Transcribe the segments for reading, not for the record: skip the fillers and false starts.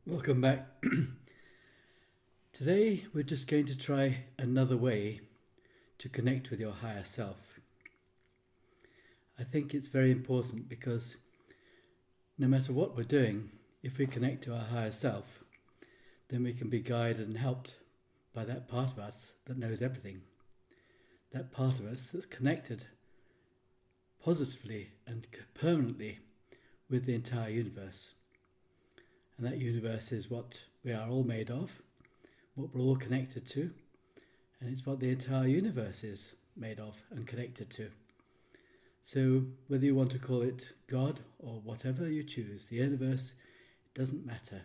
Welcome back. Today we're just going to try another way to connect with your higher self. I think it's very important because no matter what we're doing, if we connect to our higher self, then we can be guided and helped by that part of us that knows everything. That part of us that's connected positively and permanently with the entire universe. And that universe is what we are all made of, what we're all connected to, and it's what the entire universe is made of and connected to. So whether you want to call it God or whatever you choose, the universe, it doesn't matter.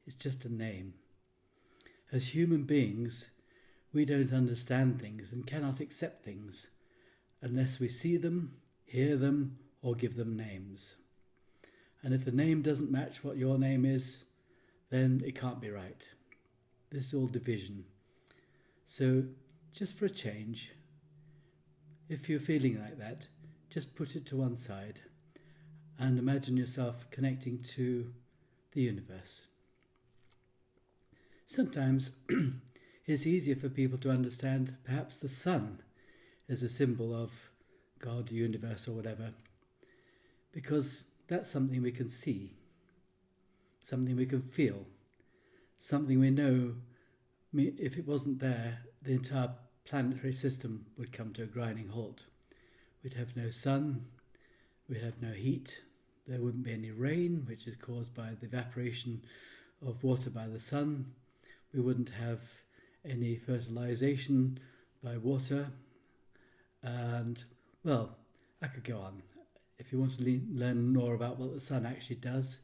It's just a name. As human beings, we don't understand things and cannot accept things unless we see them, hear them, or give them names. And if the name doesn't match what your name is, then it can't be right. This is all division. So, just for a change, if you're feeling like that, just put it to one side and imagine yourself connecting to the universe. Sometimes it's easier for people to understand perhaps the sun as a symbol of God, universe, or whatever, because that's something we can see, something we can feel, something we know. If it wasn't there, the entire planetary system would come to a grinding halt. We'd have no sun, we'd have no heat, there wouldn't be any rain, which is caused by the evaporation of water by the sun. We wouldn't have any fertilization by water, and, well, I could go on. If you want to learn more about what the sun actually does,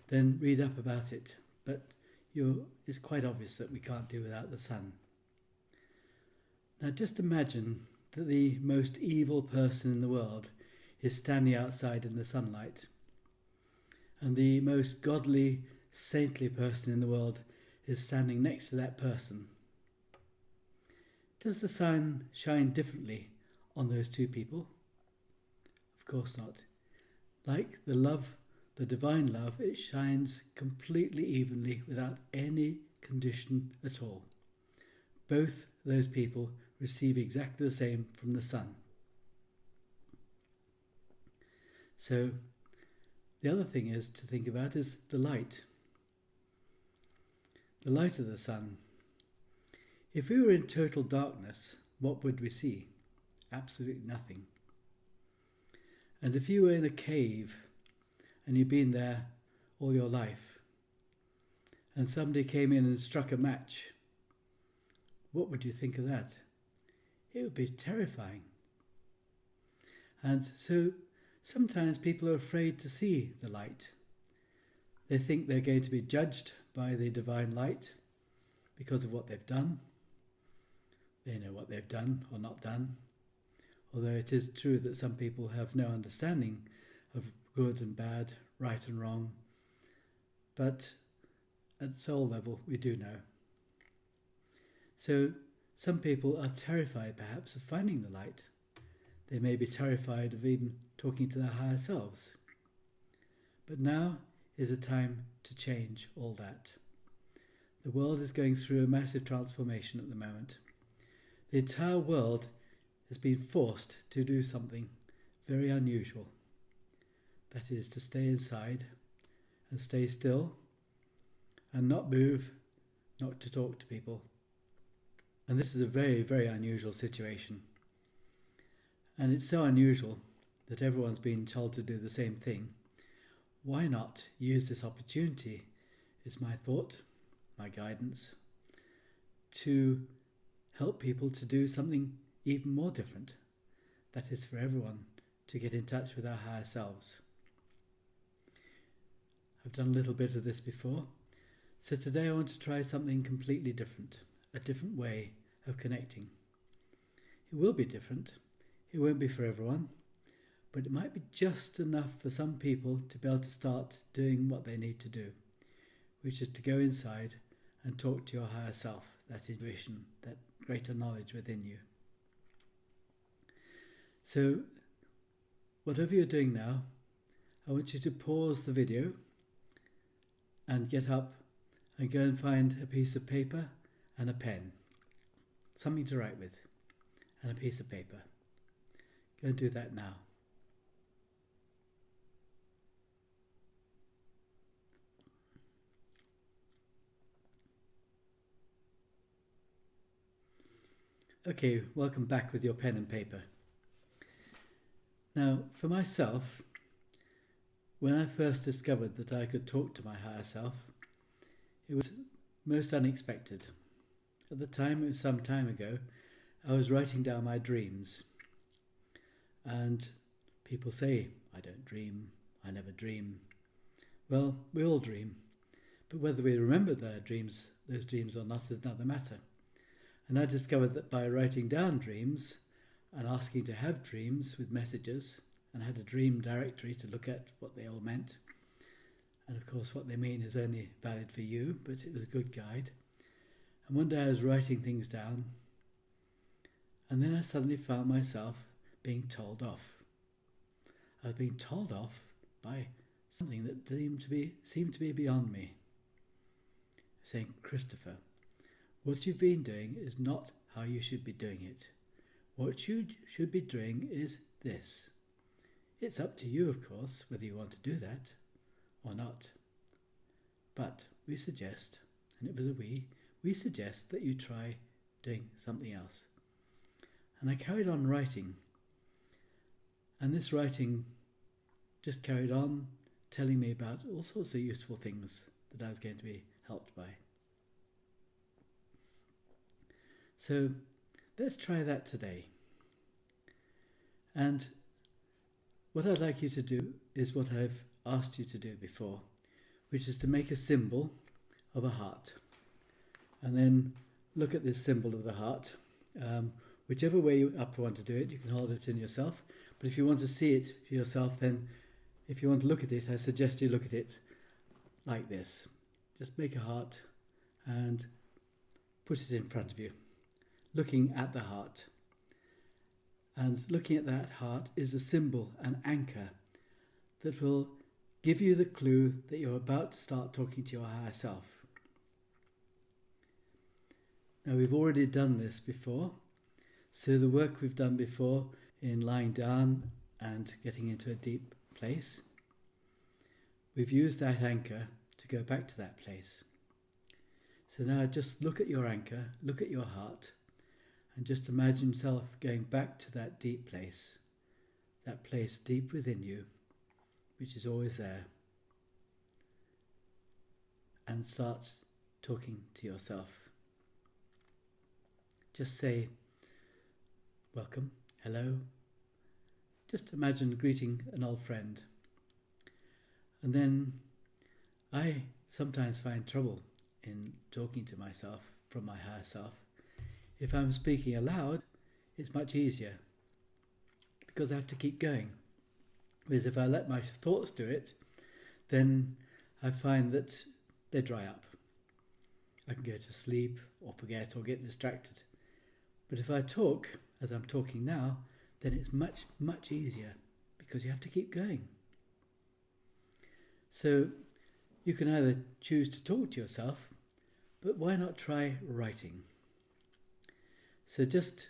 then read up about it. But it's quite obvious that we can't do without the sun. Now just imagine that the most evil person in the world is standing outside in the sunlight, and the most godly, saintly person in the world is standing next to that person. Does the sun shine differently on those two people? Of course not. Like the love, the divine love, it shines completely evenly without any condition at all. Both those people receive exactly the same from the sun. So the other thing is to think about is the light. The light of the sun. If we were in total darkness, what would we see? Absolutely nothing. And if you were in a cave and you've been there all your life and somebody came in and struck a match, what would you think of that? It would be terrifying. And so sometimes people are afraid to see the light. They think they're going to be judged by the divine light because of what they've done. They know what they've done or not done. Although it is true that some people have no understanding of good and bad, right and wrong. But at soul level, we do know. So some people are terrified perhaps of finding the light. They may be terrified of even talking to their higher selves. But now is a time to change all that. The world is going through a massive transformation at the moment. The entire world has been forced to do something very unusual. That is to stay inside and stay still and not move, not to talk to people. And this is a very, very unusual situation. And it's so unusual that everyone's been told to do the same thing. Why not use this opportunity, is my thought, my guidance, to help people to do something even more different. That is for everyone to get in touch with our higher selves. I've done a little bit of this before, so today I want to try something completely different, a different way of connecting. It will be different, it won't be for everyone, but it might be just enough for some people to be able to start doing what they need to do, which is to go inside and talk to your higher self, that intuition, that greater knowledge within you. So, whatever you're doing now, I want you to pause the video and get up and go and find a piece of paper and a pen, something to write with, and a piece of paper. Go and do that now. Okay, welcome back with your pen and paper. Now, for myself, when I first discovered that I could talk to my higher self, it was most unexpected. At the time, it was some time ago, I was writing down my dreams. And people say, I don't dream, I never dream. Well, we all dream, but whether we remember those dreams or not is another matter. And I discovered that by writing down dreams and asking to have dreams with messages, and had a dream directory to look at what they all meant. And of course what they mean is only valid for you, but it was a good guide. And one day I was writing things down, and then I suddenly found myself being told off. I was being told off by something that seemed to be beyond me. Saying, Christopher, what you've been doing is not how you should be doing it. What you should be doing is this. It's up to you, of course, whether you want to do that or not. But we suggest, and it was a we suggest that you try doing something else. And I carried on writing. And this writing just carried on telling me about all sorts of useful things that I was going to be helped by. So let's try that today. And what I'd like you to do is what I've asked you to do before, which is to make a symbol of a heart. And then look at this symbol of the heart. Whichever way you want to do it, you can hold it in yourself. But if you want to see it for yourself, then if you want to look at it, I suggest you look at it like this. Just make a heart and put it in front of you, looking at the heart. And looking at that heart is a symbol, an anchor, that will give you the clue that you're about to start talking to your higher self. Now, we've already done this before, so the work we've done before in lying down and getting into a deep place, we've used that anchor to go back to that place. So now just look at your anchor, look at your heart, and just imagine yourself going back to that place deep within you, which is always there, and start talking to yourself. Just say, welcome, hello. Just imagine greeting an old friend. And then I sometimes find trouble in talking to myself from my higher self. If I'm speaking aloud, it's much easier because I have to keep going. Whereas if I let my thoughts do it, then I find that they dry up. I can go to sleep or forget or get distracted. But if I talk, as I'm talking now, then it's much, much easier because you have to keep going. So you can either choose to talk to yourself, but why not try writing? So just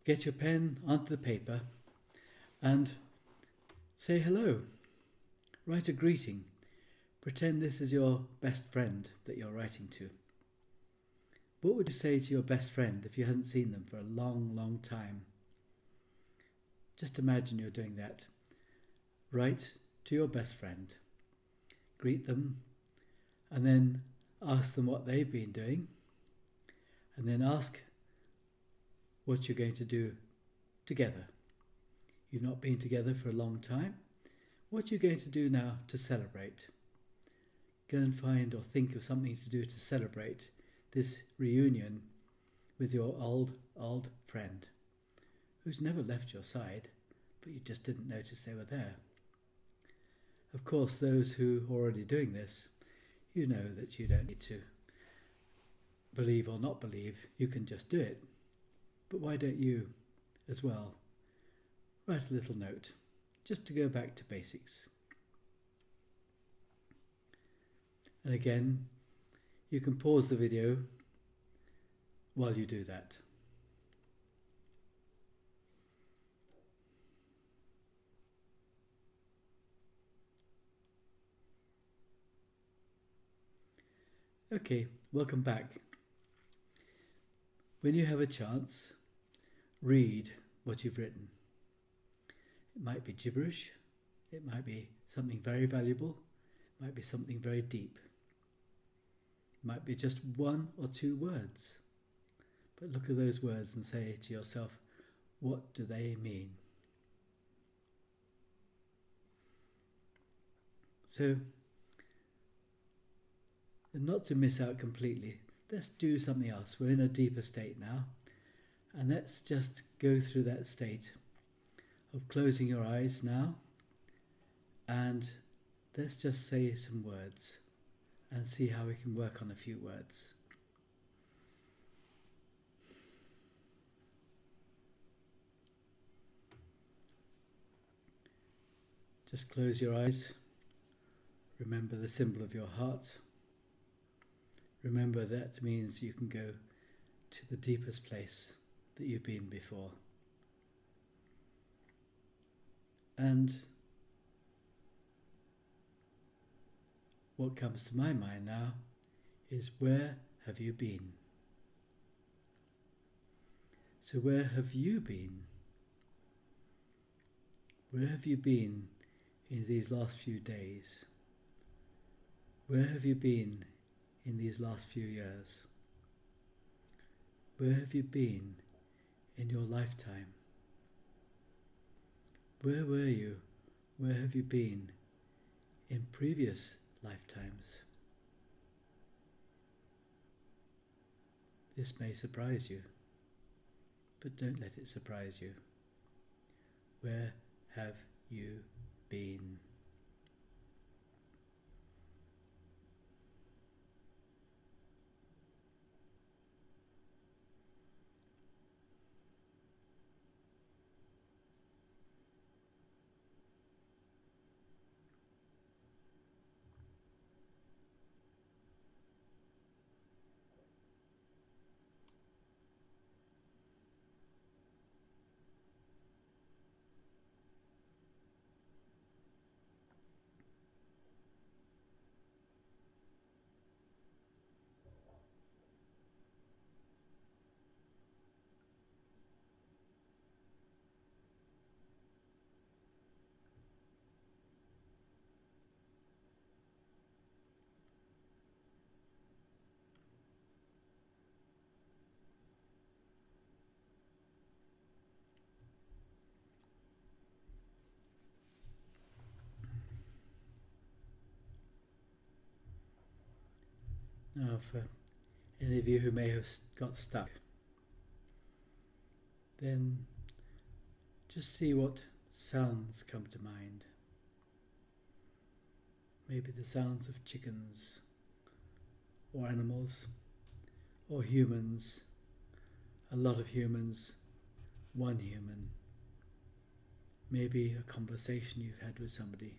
get your pen onto the paper and say hello. Write a greeting. Pretend this is your best friend that you're writing to. What would you say to your best friend if you hadn't seen them for a long, long time? Just imagine you're doing that. Write to your best friend. Greet them, and then ask them what they've been doing, and then ask what you're going to do together. You've not been together for a long time. What are you going to do now to celebrate? Go and find or think of something to do to celebrate this reunion with your old friend who's never left your side, but you just didn't notice they were there. Of course, those who are already doing this, you know that you don't need to believe or not believe, you can just do it. But why don't you as well write a little note just to go back to basics? And again, You can pause the video while you do that. Okay, welcome back. When you have a chance, read what you've written. It might be gibberish, it might be something very valuable, it might be something very deep. It might be just 1 or 2 words. But look at those words and say to yourself, what do they mean? So, and not to miss out completely, let's do something else. We're in a deeper state now, and let's just go through that state of closing your eyes now, and let's just say some words and see how we can work on a few words. Just close your eyes. Remember the symbol of your heart. Remember that means you can go to the deepest place that you've been before. And what comes to my mind now is, where have you been? So where have you been? Where have you been in these last few days? Where have you been in these last few years? Where have you been in your lifetime? Where were you? Where have you been in previous lifetimes? This may surprise you, but don't let it surprise you. Where have you been? Now, for any of you who may have got stuck, then just see what sounds come to mind. Maybe the sounds of chickens, or animals, or humans, a lot of humans, one human. Maybe a conversation you've had with somebody.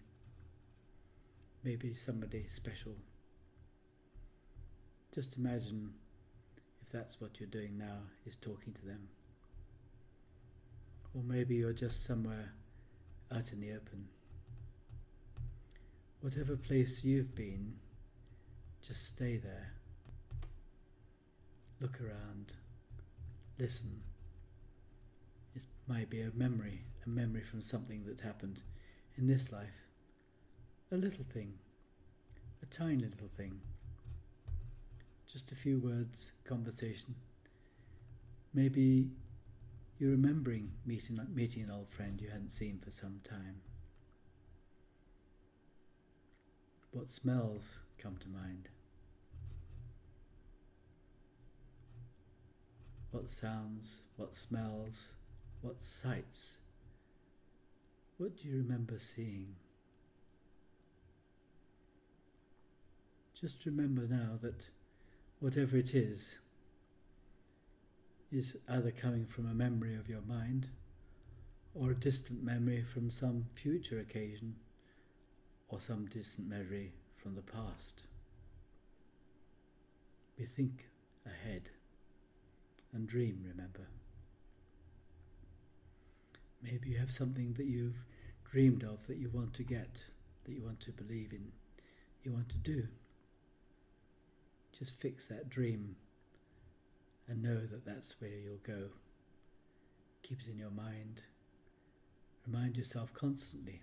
Maybe somebody special. Just imagine if that's what you're doing now, is talking to them. Or maybe you're just somewhere out in the open. Whatever place you've been, just stay there. Look around. Listen. It might be a memory from something that happened in this life. A little thing. A tiny little thing. Just a few words, conversation. Maybe you're remembering meeting an old friend you hadn't seen for some time. What smells come to mind? What sounds, what smells, what sights? What do you remember seeing? Just remember now that whatever it is either coming from a memory of your mind or a distant memory from some future occasion or some distant memory from the past. We think ahead and dream, remember. Maybe you have something that you've dreamed of that you want to get, that you want to believe in, you want to do. Just fix that dream and know that that's where you'll go. Keep it in your mind. Remind yourself constantly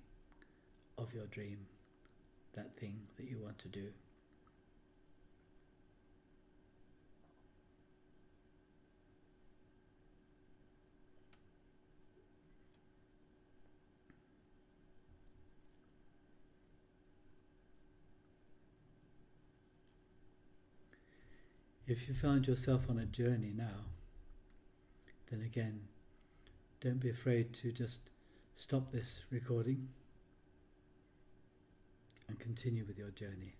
of your dream, that thing that you want to do. If you found yourself on a journey now, then again, don't be afraid to just stop this recording and continue with your journey.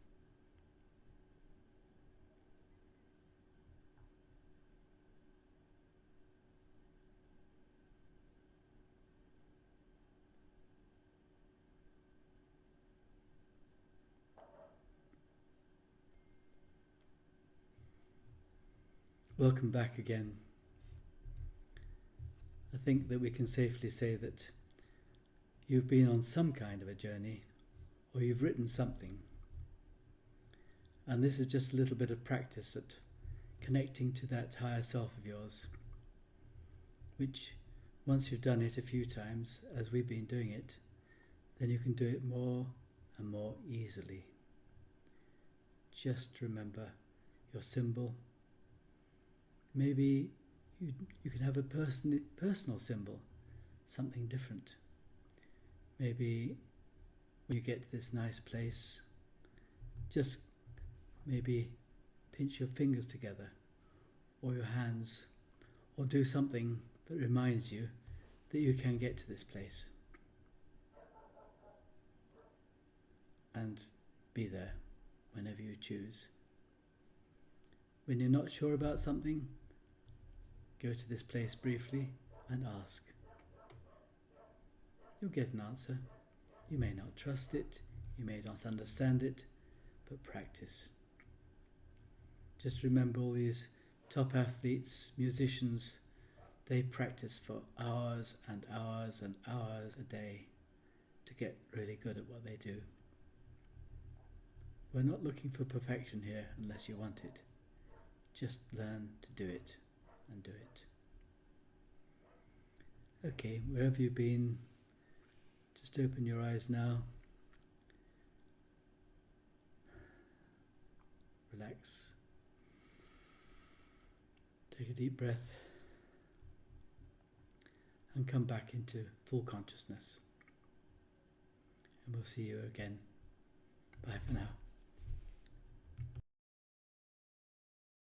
Welcome back again. I think that we can safely say that you've been on some kind of a journey, or you've written something. And this is just a little bit of practice at connecting to that higher self of yours, which once you've done it a few times, as we've been doing it, then you can do it more and more easily. Just remember your symbol. Maybe you can have a personal symbol, something different. Maybe when you get to this nice place, just maybe pinch your fingers together or your hands, or do something that reminds you that you can get to this place and be there whenever you choose. When you're not sure about something, go to this place briefly and ask. You'll get an answer. You may not trust it, you may not understand it, but practice. Just remember all these top athletes, musicians, they practice for hours and hours and hours a day to get really good at what they do. We're not looking for perfection here unless you want it. Just learn to do it and do it. Okay, wherever you've been, just open your eyes now. Relax. Take a deep breath and come back into full consciousness. And we'll see you again